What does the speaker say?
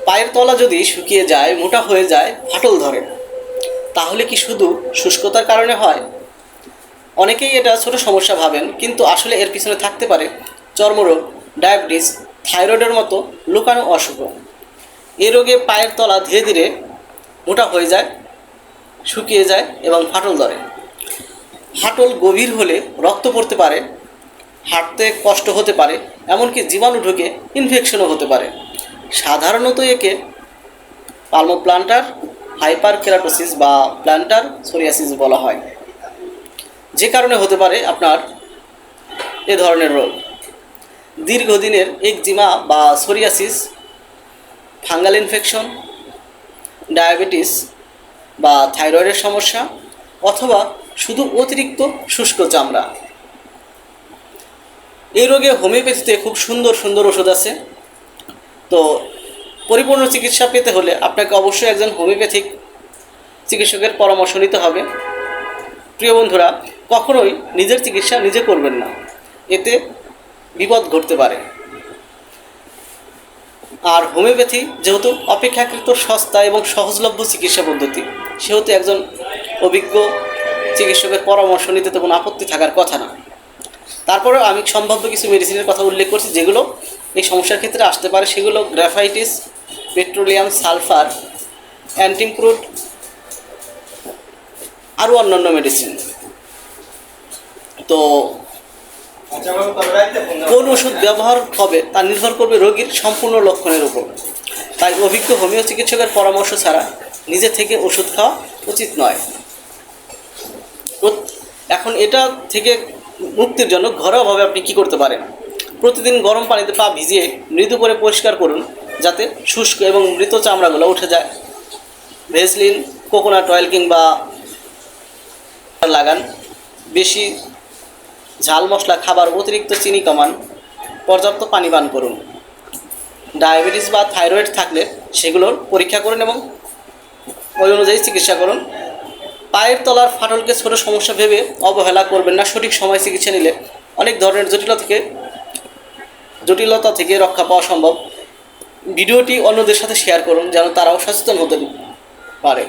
পায়ের তলা যদি শুকিয়ে যায়, মোটা হয়ে যায়, ফাটল ধরে, তাহলে কি শুধু শুষ্কতার কারণে হয়? অনেকেই এটা ছোট সমস্যা ভাবেন, কিন্তু আসলে এর পিছনে থাকতে পারে চর্মরোগ, ডায়াবেটিস, থাইরয়েডের মতো লুকানো অসুখ। এই রোগে পায়ের তলা ধীরে ধীরে মোটা হয়ে যায়, শুকিয়ে যায় এবং ফাটল ধরে। ফাটল গভীর হলে রক্ত পড়তে পারে, হাঁটতে কষ্ট হতে পারে, এমনকি জীবাণু ঢুকে ইনফেকশনও হতে পারে। সাধারণত একে পালমোপ্লান্টার হাইপারকেরাটোসিস বা প্ল্যান্টার সোরিয়াসিস বলা হয়, যে কারণে হতে পারে আপনার এ ধরনের রোগ। দীর্ঘদিনের একজিমা বা সোরিয়াসিস, ফাঙ্গাল ইনফেকশন, ডায়াবেটিস বা থাইরয়েডের সমস্যা, অথবা শুধু অতিরিক্ত শুষ্ক চামড়া। এই রোগে হোমিওপ্যাথিতে খুব সুন্দর সুন্দর ওষুধ আছে। তো পরিপূর্ণ চিকিৎসা পেতে হলে আপনাকে অবশ্যই একজন হোমিওপ্যাথিক চিকিৎসকের পরামর্শ নিতে হবে। প্রিয় বন্ধুরা, কখনোই নিজের চিকিৎসা নিজে করবেন না, এতে বিপদ ঘটতে পারে। আর হোমিওপ্যাথি যেহেতু অপেক্ষাকৃত সস্তা এবং সহজলভ্য চিকিৎসা পদ্ধতি, সেহেতু একজন অভিজ্ঞ চিকিৎসকের পরামর্শ নিতে তো কোনো আপত্তি থাকার কথা না। তারপরেও আমি সম্ভাব্য কিছু মেডিসিনের কথা উল্লেখ করছি যেগুলো এই সমস্যার ক্ষেত্রে আসতে পারে। সেগুলো গ্রাফাইটিস, পেট্রোলিয়াম সালফার, অ্যান্টিক্রুড, আরও অন্যান্য মেডিসিন। তো কোন ওষুধ ব্যবহার হবে তা নির্ভর করবে রোগীর সম্পূর্ণ লক্ষণের উপর। তাই অভিজ্ঞ হোমিও চিকিৎসকের পরামর্শ ছাড়া নিজে থেকে ওষুধ খাওয়া উচিত নয়। এখন এটা থেকে মুক্তির জন্য ঘরোয়াভাবে আপনি কী করতে পারেন? প্রতিদিন গরম পানিতে পা ভিজিয়ে মৃদু করে পরিষ্কার করুন, যাতে শুষ্ক এবং মৃত চামড়াগুলো উঠে যায়। ভেসলিন, কোকোনাট অয়েল কিংবা লাগান। বেশি ঝাল মশলা খাবার, অতিরিক্ত চিনি কমান। পর্যাপ্ত পানি পান করুন। ডায়াবেটিস বা থাইরয়েড থাকলে সেগুলোর পরীক্ষা করুন এবং ওই অনুযায়ী চিকিৎসা করুন। পায়ের তলার ফাটলকে ছোট সমস্যা ভেবে অবহেলা করবেন না। সঠিক সময় চিকিৎসা নিলে অনেক ধরনের জটিলতা থেকে রক্ষা পাওয়া সম্ভব। ভিডিওটি অন্যদের সাথে শেয়ার করুন যেন তারাও সচেতন হতে পারে।